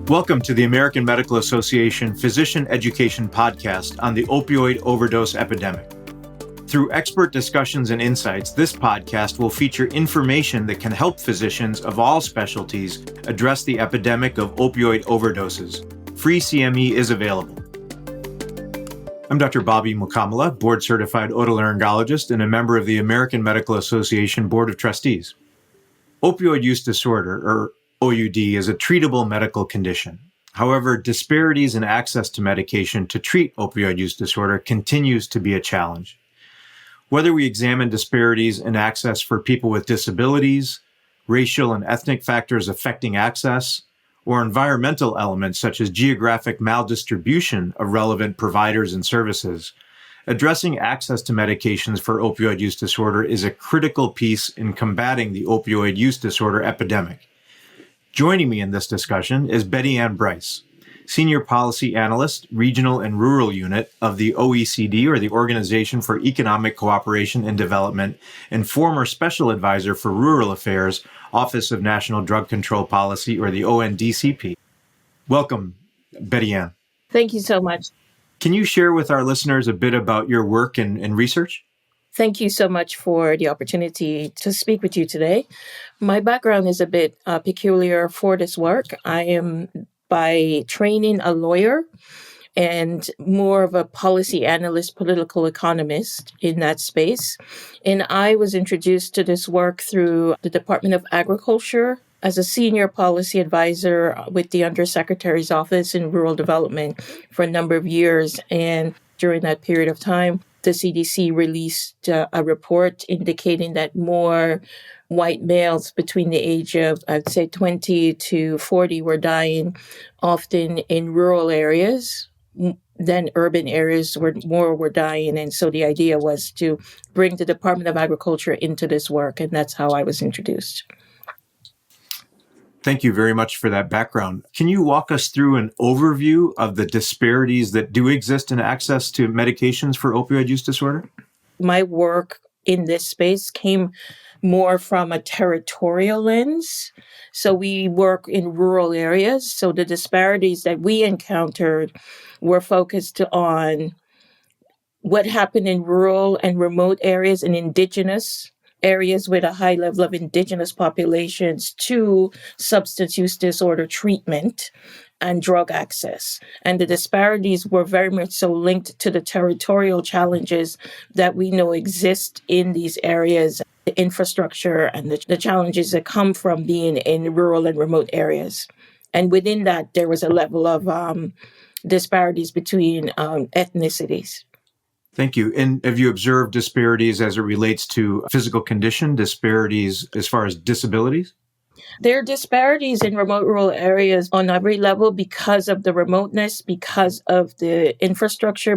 Welcome to the American Medical Association Physician Education Podcast on the opioid overdose epidemic. Through expert discussions and insights, this podcast will feature information that can help physicians of all specialties address the epidemic of opioid overdoses. Free CME is available. I'm Dr. Bobby Mukamala, board-certified otolaryngologist and a member of the American Medical Association Board of Trustees. Opioid use disorder, or OUD, is a treatable medical condition. However, disparities in access to medication to treat opioid use disorder continues to be a challenge. Whether we examine disparities in access for people with disabilities, racial and ethnic factors affecting access, or environmental elements such as geographic maldistribution of relevant providers and services, addressing access to medications for opioid use disorder is a critical piece in combating the opioid use disorder epidemic. Joining me in this discussion is Betty Ann Bryce, Senior Policy Analyst, Regional and Rural Unit of the OECD, or the Organization for Economic Cooperation and Development, and former Special Advisor for Rural Affairs, Office of National Drug Control Policy, or the ONDCP. Welcome, Betty Ann. Thank you so much. Can you share with our listeners a bit about your work and research? Thank you so much for the opportunity to speak with you today. My background is a bit peculiar for this work. I am by training a lawyer and more of a policy analyst, political economist in that space. And I was introduced to this work through the Department of Agriculture as a senior policy advisor with the Undersecretary's Office in Rural Development for a number of years. And during that period of time, the CDC released a report indicating that more white males between the age of, I'd say, 20 to 40 were dying, often in rural areas than urban areas where more were dying. And so the idea was to bring the Department of Agriculture into this work, and that's how I was introduced. Thank you very much for that background. Can you walk us through an overview of the disparities that do exist in access to medications for opioid use disorder? My work in this space came more from a territorial lens. So we work in rural areas. So the disparities that we encountered were focused on what happened in rural and remote areas and indigenous areas with a high level of indigenous populations to substance use disorder treatment and drug access. And the disparities were very much so linked to the territorial challenges that we know exist in these areas, the infrastructure and the challenges that come from being in rural and remote areas. And within that, there was a level of disparities between ethnicities. Thank you. And have you observed disparities as it relates to physical condition, disparities as far as disabilities? There are disparities in remote rural areas on every level because of the remoteness, because of the infrastructure,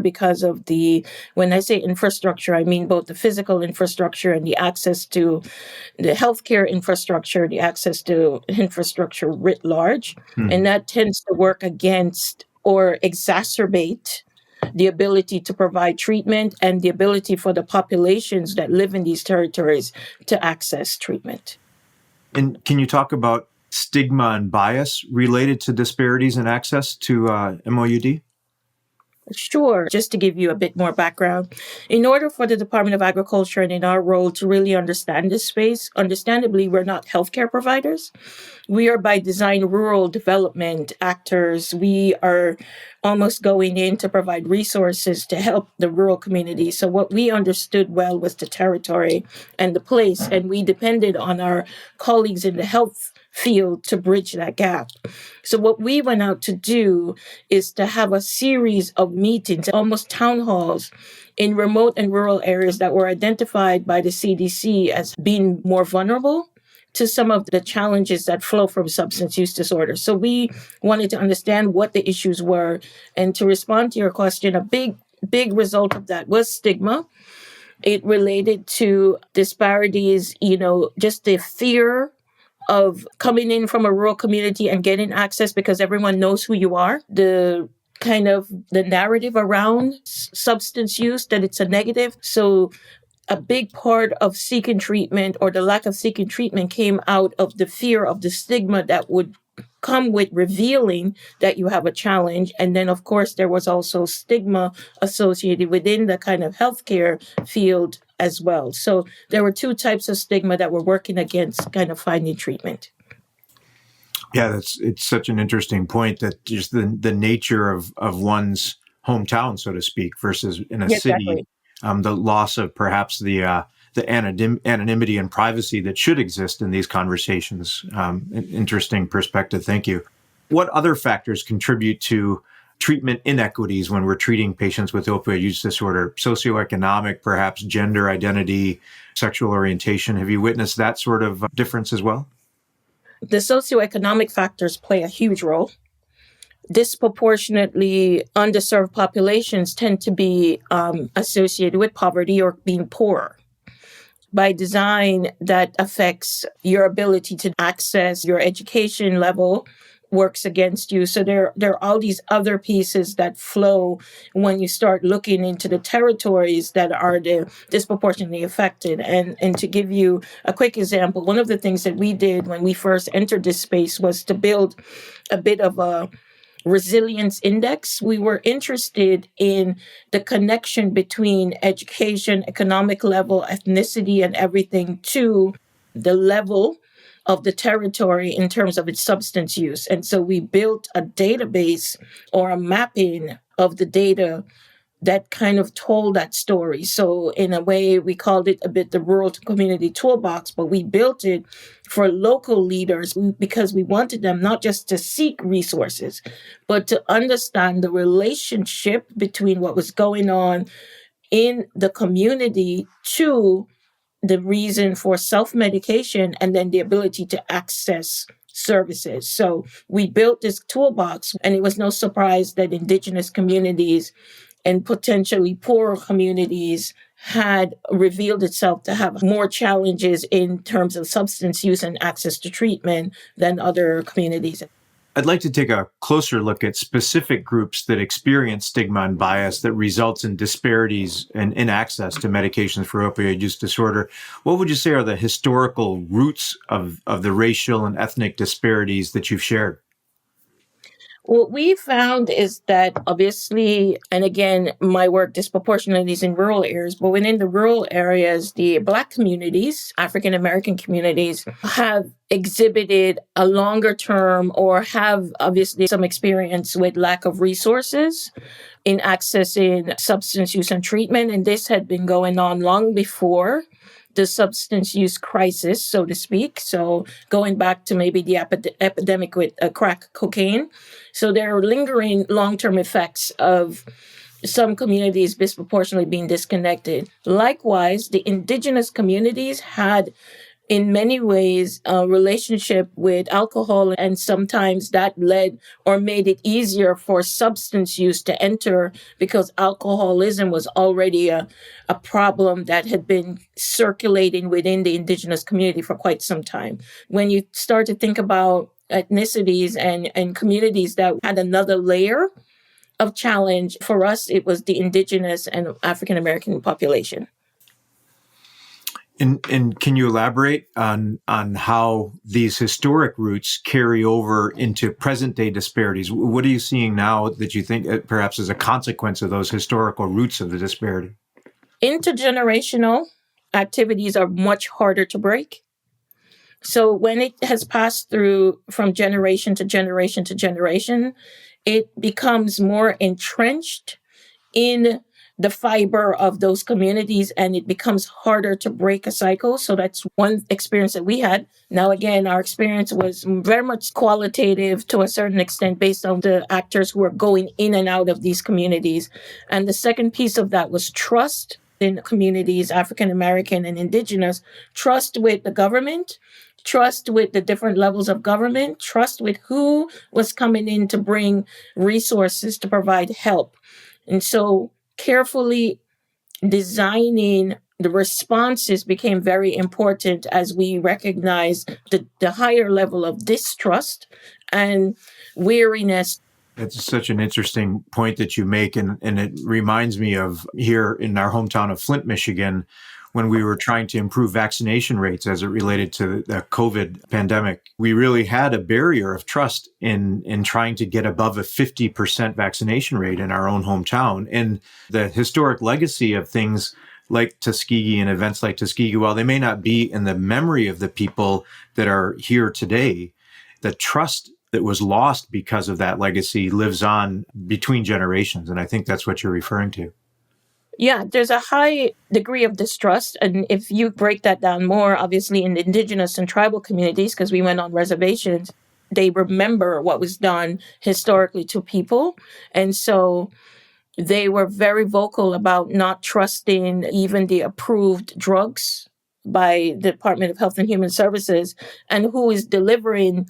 when I say infrastructure, I mean both the physical infrastructure and the access to the healthcare infrastructure, the access to infrastructure writ large. And that tends to work against or exacerbate the ability to provide treatment and the ability for the populations that live in these territories to access treatment. And can you talk about stigma and bias related to disparities in access to MOUD? Sure. Just to give you a bit more background, in order for the Department of Agriculture and in our role to really understand this space, understandably, we're not healthcare providers. We are by design rural development actors. We are almost going in to provide resources to help the rural community. So what we understood well was the territory and the place, and we depended on our colleagues in the health field to bridge that gap. So what we went out to do is to have a series of meetings, almost town halls, in remote and rural areas that were identified by the CDC as being more vulnerable to some of the challenges that flow from substance use disorder. So we wanted to understand what the issues were. And to respond to your question, a big result of that was stigma. It related to disparities, just the fear of coming in from a rural community and getting access because everyone knows who you are. The narrative around substance use, that it's a negative. So a big part of seeking treatment or the lack of seeking treatment came out of the fear of the stigma that would come with revealing that you have a challenge. And then, of course, there was also stigma associated within the kind of healthcare field as well. So there were two types of stigma that were working against kind of finding treatment. Yeah, it's such an interesting point that just the nature of one's hometown, so to speak, versus in a city, the loss of perhaps the anonymity and privacy that should exist in these conversations. An interesting perspective. Thank you. What other factors contribute to treatment inequities when we're treating patients with opioid use disorder? Socioeconomic, perhaps gender identity, sexual orientation. Have you witnessed that sort of difference as well? The socioeconomic factors play a huge role. Disproportionately underserved populations tend to be associated with poverty or being poor. By design, that affects your ability to access your education level, works against you. So there are all these other pieces that flow when you start looking into the territories that are disproportionately affected. And to give you a quick example, one of the things that we did when we first entered this space was to build a bit of a resilience index. We were interested in the connection between education, economic level, ethnicity, and everything to the level of the territory in terms of its substance use. And so we built a database or a mapping of the data that kind of told that story. So in a way, we called it a bit the rural to community toolbox, but we built it for local leaders because we wanted them not just to seek resources, but to understand the relationship between what was going on in the community to the reason for self-medication and then the ability to access services. So we built this toolbox, and it was no surprise that Indigenous communities and potentially poorer communities had revealed itself to have more challenges in terms of substance use and access to treatment than other communities. I'd like to take a closer look at specific groups that experience stigma and bias that results in disparities in access to medications for opioid use disorder. What would you say are the historical roots of the racial and ethnic disparities that you've shared? What we found is that obviously, and again, my work disproportionately is in rural areas, but within the rural areas, the Black communities, African American communities, have exhibited a longer term or have obviously some experience with lack of resources in accessing substance use and treatment. And this had been going on long before the substance use crisis, so to speak. So going back to maybe the epidemic with crack cocaine. So there are lingering long-term effects of some communities disproportionately being disconnected. Likewise, the Indigenous communities had in many ways a relationship with alcohol, and sometimes that led or made it easier for substance use to enter because alcoholism was already a problem that had been circulating within the Indigenous community for quite some time. When you start to think about ethnicities and communities that had another layer of challenge, for us, it was the Indigenous and African American population. And can you elaborate on how these historic roots carry over into present day disparities? What are you seeing now that you think perhaps is a consequence of those historical roots of the disparity? Intergenerational activities are much harder to break. So when it has passed through from generation to generation to generation, it becomes more entrenched in the fiber of those communities, and it becomes harder to break a cycle. So that's one experience that we had. Now, again, our experience was very much qualitative to a certain extent based on the actors who are going in and out of these communities. And the second piece of that was trust in communities, African American and Indigenous, trust with the government, trust with the different levels of government, trust with who was coming in to bring resources to provide help. And so carefully designing the responses became very important as we recognized the higher level of distrust and weariness. It's such an interesting point that you make, and it reminds me of here in our hometown of Flint, Michigan, when we were trying to improve vaccination rates as it related to the COVID pandemic, we really had a barrier of trust in trying to get above a 50% vaccination rate in our own hometown. And the historic legacy of things like Tuskegee and events like Tuskegee, while they may not be in the memory of the people that are here today, the trust that was lost because of that legacy lives on between generations. And I think that's what you're referring to. Yeah, there's a high degree of distrust. And if you break that down more, obviously in the indigenous and tribal communities, because we went on reservations, they remember what was done historically to people. And so they were very vocal about not trusting even the approved drugs by the Department of Health and Human Services and who is delivering.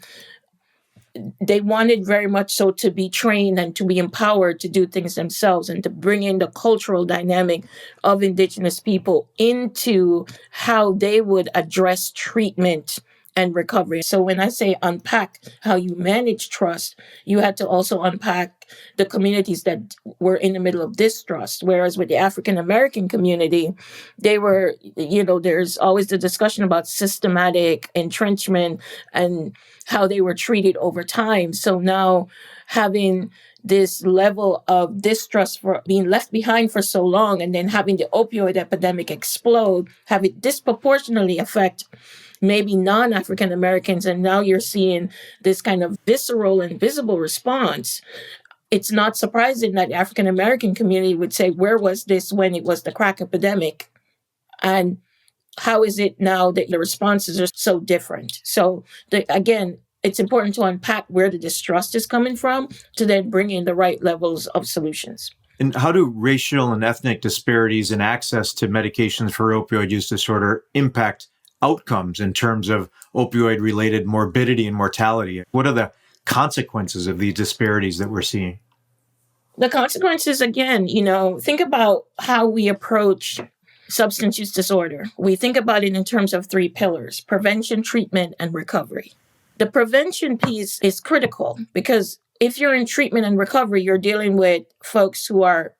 They wanted very much so to be trained and to be empowered to do things themselves and to bring in the cultural dynamic of Indigenous people into how they would address treatment and recovery. So when I say unpack how you manage trust, you had to also unpack the communities that were in the middle of distrust. Whereas with the African American community, they were, there's always the discussion about systematic entrenchment and how they were treated over time. So now having this level of distrust for being left behind for so long and then having the opioid epidemic explode, have it disproportionately affect maybe non-African Americans, and now you're seeing this kind of visceral and visible response. It's not surprising that the African American community would say, where was this when it was the crack epidemic? And how is it now that the responses are so different? So again, it's important to unpack where the distrust is coming from to then bring in the right levels of solutions. And how do racial and ethnic disparities in access to medications for opioid use disorder impact outcomes in terms of opioid-related morbidity and mortality? What are the consequences of these disparities that we're seeing? The consequences, again, think about how we approach substance use disorder. We think about it in terms of 3 pillars: prevention, treatment, and recovery. The prevention piece is critical because if you're in treatment and recovery, you're dealing with folks who are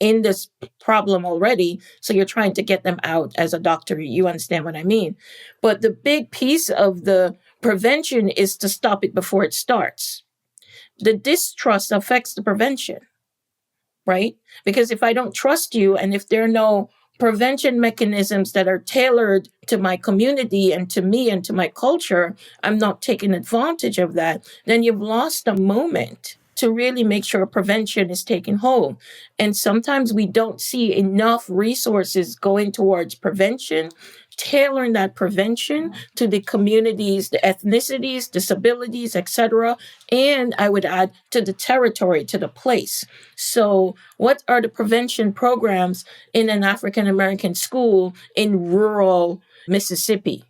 in this problem already. So you're trying to get them out. As a doctor, you understand what I mean. But the big piece of the prevention is to stop it before it starts. The distrust affects the prevention, right? Because if I don't trust you and if there are no prevention mechanisms that are tailored to my community and to me and to my culture, I'm not taking advantage of that, then you've lost a moment to really make sure prevention is taken hold. And sometimes we don't see enough resources going towards prevention, tailoring that prevention to the communities, the ethnicities, disabilities, etc. And I would add to the territory, to the place. So what are the prevention programs in an African American school in rural Mississippi?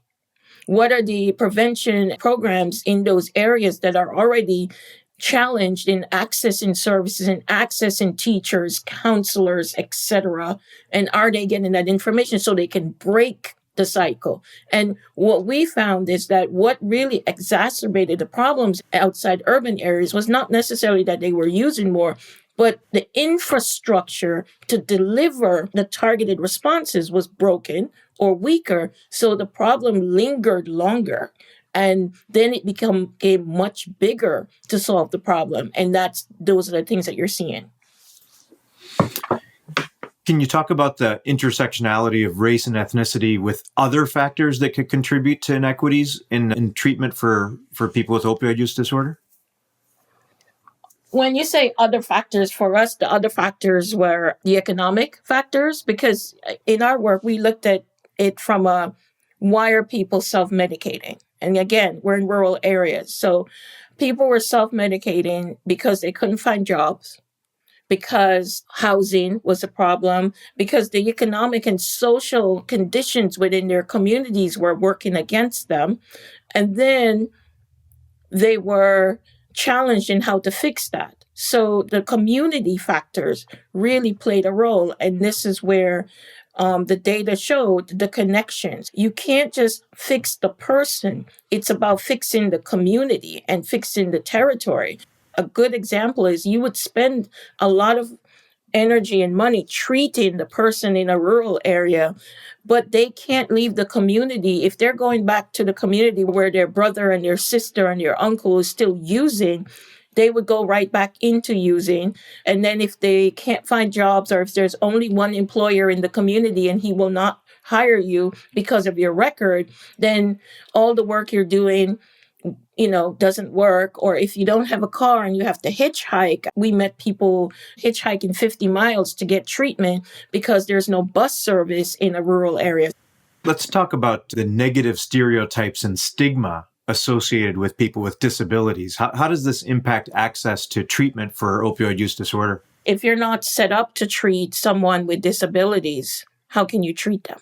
What are the prevention programs in those areas that are already challenged in accessing services and accessing teachers, counselors, etc.? And are they getting that information so they can break the cycle? And what we found is that what really exacerbated the problems outside urban areas was not necessarily that they were using more, but the infrastructure to deliver the targeted responses was broken or weaker. So the problem lingered longer. And then it became much bigger to solve the problem. And those are the things that you're seeing. Can you talk about the intersectionality of race and ethnicity with other factors that could contribute to inequities in treatment for people with opioid use disorder? When you say other factors, for us, the other factors were the economic factors, because in our work, we looked at it from why are people self-medicating? And again, we're in rural areas. So people were self-medicating because they couldn't find jobs, because housing was a problem, because the economic and social conditions within their communities were working against them. And then they were challenged in how to fix that. So the community factors really played a role. And this is where the data showed the connections. You can't just fix the person. It's about fixing the community and fixing the territory. A good example is you would spend a lot of energy and money treating the person in a rural area, but they can't leave the community. If they're going back to the community where their brother and their sister and their uncle is still using, they would go right back into using. And then if they can't find jobs, or if there's only one employer in the community and he will not hire you because of your record, then all the work you're doing doesn't work. Or if you don't have a car and you have to hitchhike, we met people hitchhiking 50 miles to get treatment because there's no bus service in a rural area. Let's talk about the negative stereotypes and stigma associated with people with disabilities. How does this impact access to treatment for opioid use disorder? If you're not set up to treat someone with disabilities, how can you treat them?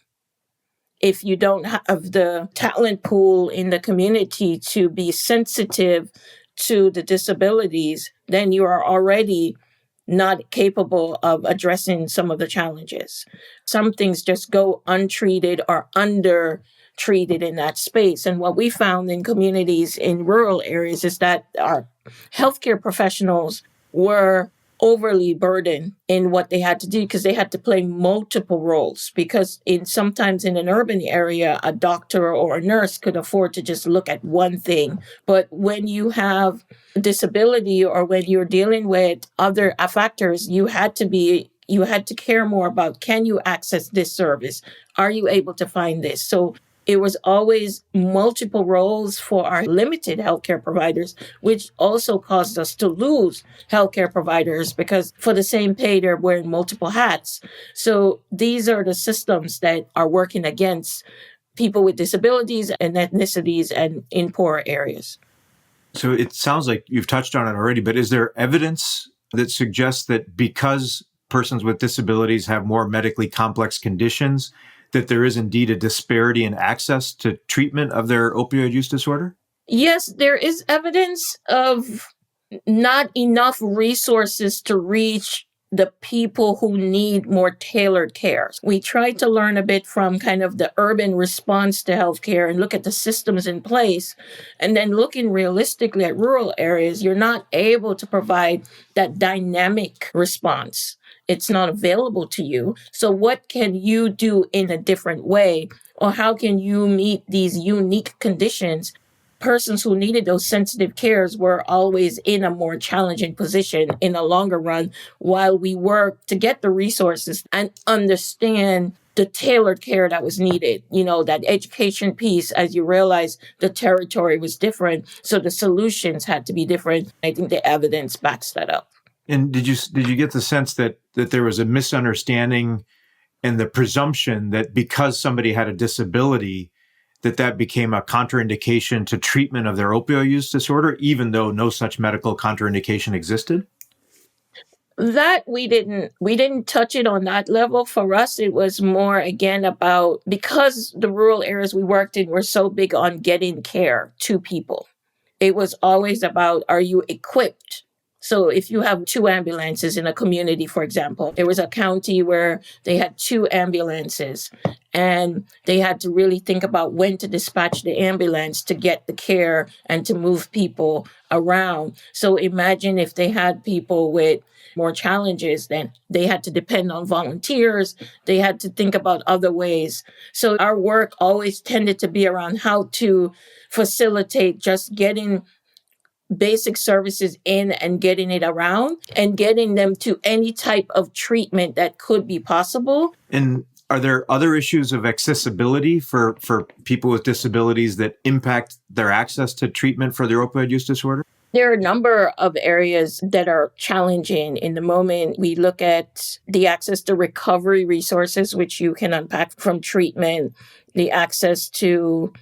If you don't have the talent pool in the community to be sensitive to the disabilities, then you are already not capable of addressing some of the challenges. Some things just go untreated or undertreated in that space. And what we found in communities in rural areas is that our healthcare professionals were overly burdened in what they had to do because they had to play multiple roles. Because sometimes in an urban area, a doctor or a nurse could afford to just look at one thing. But when you have disability or when you're dealing with other factors, you had to care more about, can you access this service? Are you able to find this? So it was always multiple roles for our limited healthcare providers, which also caused us to lose healthcare providers because for the same pay, they're wearing multiple hats. So these are the systems that are working against people with disabilities and ethnicities and in poor areas. So it sounds like you've touched on it already, but is there evidence that suggests that because persons with disabilities have more medically complex conditions, that there is indeed a disparity in access to treatment of their opioid use disorder? Yes, there is evidence of not enough resources to reach the people who need more tailored care. We tried to learn a bit from kind of the urban response to healthcare and look at the systems in place. And then looking realistically at rural areas, you're not able to provide that dynamic response. It's not available to you. So what can you do in a different way? Or how can you meet these unique conditions? Persons who needed those sensitive cares were always in a more challenging position in the longer run while we work to get the resources and understand the tailored care that was needed. That education piece, as you realize, the territory was different. So the solutions had to be different. I think the evidence backs that up. And did you get the sense that there was a misunderstanding and the presumption that because somebody had a disability, that became a contraindication to treatment of their opioid use disorder, even though no such medical contraindication existed? That we didn't touch it on that level. For us, it was more, again, about because the rural areas we worked in were so big on getting care to people. It was always about, are you equipped? So if you have 2 ambulances in a community, for example, there was a county where they had 2 ambulances and they had to really think about when to dispatch the ambulance to get the care and to move people around. So imagine if they had people with more challenges, then they had to depend on volunteers. They had to think about other ways. So our work always tended to be around how to facilitate just getting basic services in and getting it around and getting them to any type of treatment that could be possible. And are there other issues of accessibility for people with disabilities that impact their access to treatment for their opioid use disorder? There are a number of areas that are challenging in the moment. We look at the access to recovery resources, which you can unpack from treatment, the access to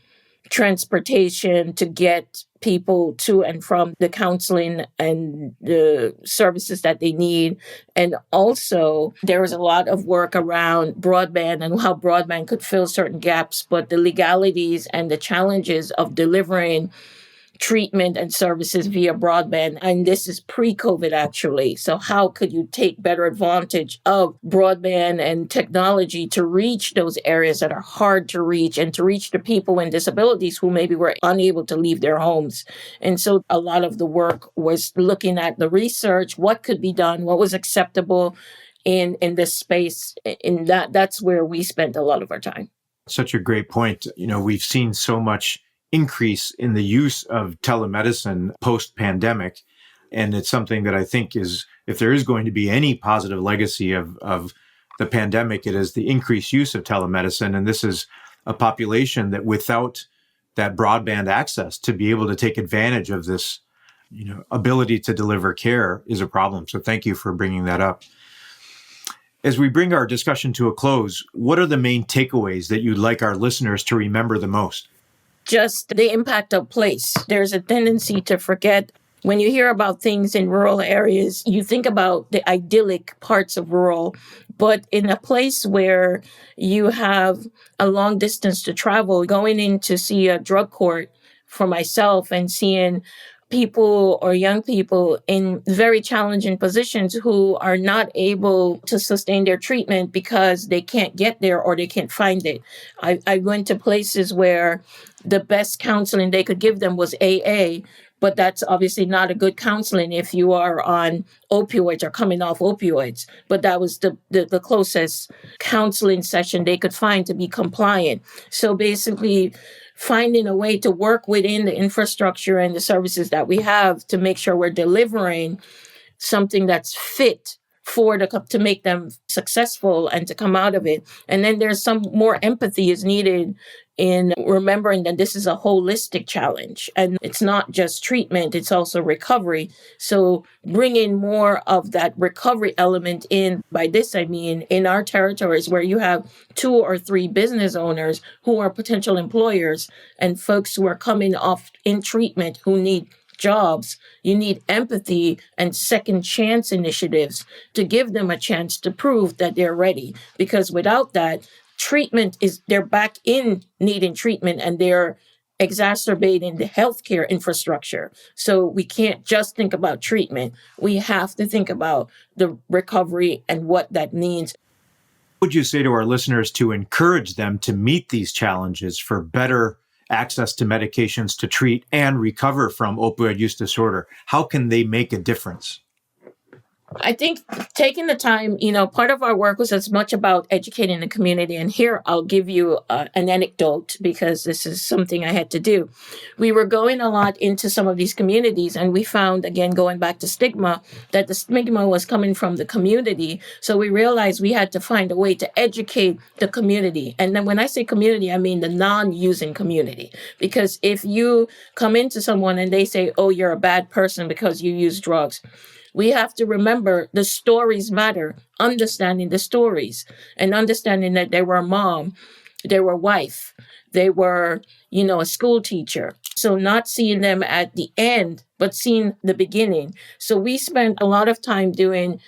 transportation to get people to and from the counseling and the services that they need. And also, there was a lot of work around broadband and how broadband could fill certain gaps, but the legalities and the challenges of delivering treatment and services via broadband. And this is pre-COVID, actually. So how could you take better advantage of broadband and technology to reach those areas that are hard to reach and to reach the people with disabilities who maybe were unable to leave their homes? And so a lot of the work was looking at the research, what could be done, what was acceptable, in this space. In that's where we spent a lot of our time. Such a great point. We've seen so much increase in the use of telemedicine post-pandemic. And it's something that I think is, if there is going to be any positive legacy of the pandemic, it is the increased use of telemedicine. And this is a population that without that broadband access to be able to take advantage of this, ability to deliver care is a problem. So thank you for bringing that up. As we bring our discussion to a close, what are the main takeaways that you'd like our listeners to remember the most? Just the impact of place. There's a tendency to forget. When you hear about things in rural areas, you think about the idyllic parts of rural, but in a place where you have a long distance to travel, going in to see a drug court for myself and seeing people or young people in very challenging positions who are not able to sustain their treatment because they can't get there or they can't find it. I went to places where the best counseling they could give them was AA, but that's obviously not a good counseling if you are on opioids or coming off opioids. But that was the closest counseling session they could find to be compliant. So basically, finding a way to work within the infrastructure and the services that we have to make sure we're delivering something that's fit to make them successful and to come out of it. And then there's some more empathy is needed in remembering that this is a holistic challenge and it's not just treatment, it's also recovery. So bringing more of that recovery element in, by this I mean in our territories where you have 2 or 3 business owners who are potential employers and folks who are coming off in treatment who need jobs, you need empathy and second chance initiatives to give them a chance to prove that they're ready. Because without that, they're back in needing treatment and they're exacerbating the healthcare infrastructure. So we can't just think about treatment. We have to think about the recovery and what that means. What would you say to our listeners to encourage them to meet these challenges for better access to medications to treat and recover from opioid use disorder? How can they make a difference? I think taking the time, part of our work was as much about educating the community. And here I'll give you an anecdote because this is something I had to do. We were going a lot into some of these communities and we found, again, going back to stigma, that the stigma was coming from the community. So we realized we had to find a way to educate the community. And then when I say community, I mean the non-using community. Because if you come into someone and they say, oh, you're a bad person because you use drugs, we have to remember the stories matter, understanding the stories and understanding that they were a mom, they were a wife, they were, a school teacher. So not seeing them at the end, but seeing the beginning. So we spent a lot of time doing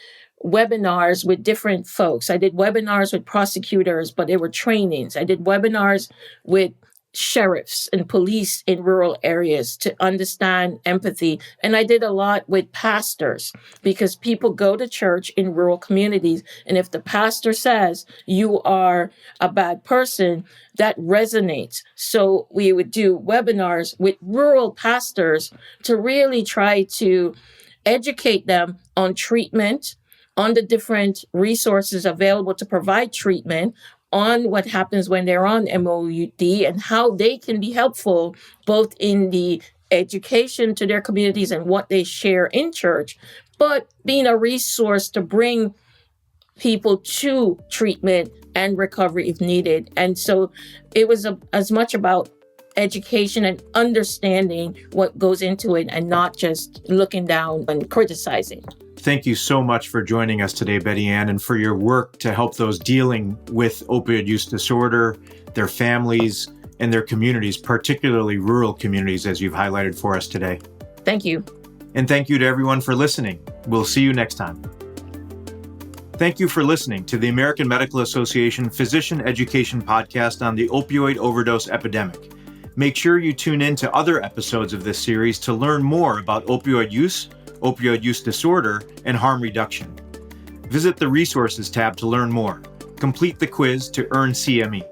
webinars with different folks. I did webinars with prosecutors, but they were trainings. I did webinars with sheriffs and police in rural areas to understand empathy. And I did a lot with pastors because people go to church in rural communities. And if the pastor says you are a bad person, that resonates. So we would do webinars with rural pastors to really try to educate them on treatment, on the different resources available to provide treatment, on what happens when they're on MOUD and how they can be helpful both in the education to their communities and what they share in church, but being a resource to bring people to treatment and recovery if needed. And so it was as much about education and understanding what goes into it and not just looking down and criticizing. Thank you so much for joining us today, Betty Ann, and for your work to help those dealing with opioid use disorder, their families, and their communities, particularly rural communities, as you've highlighted for us today. Thank you. And thank you to everyone for listening. We'll see you next time. Thank you for listening to the American Medical Association Physician Education Podcast on the opioid overdose epidemic. Make sure you tune in to other episodes of this series to learn more about opioid use disorder, and harm reduction. Visit the Resources tab to learn more. Complete the quiz to earn CME.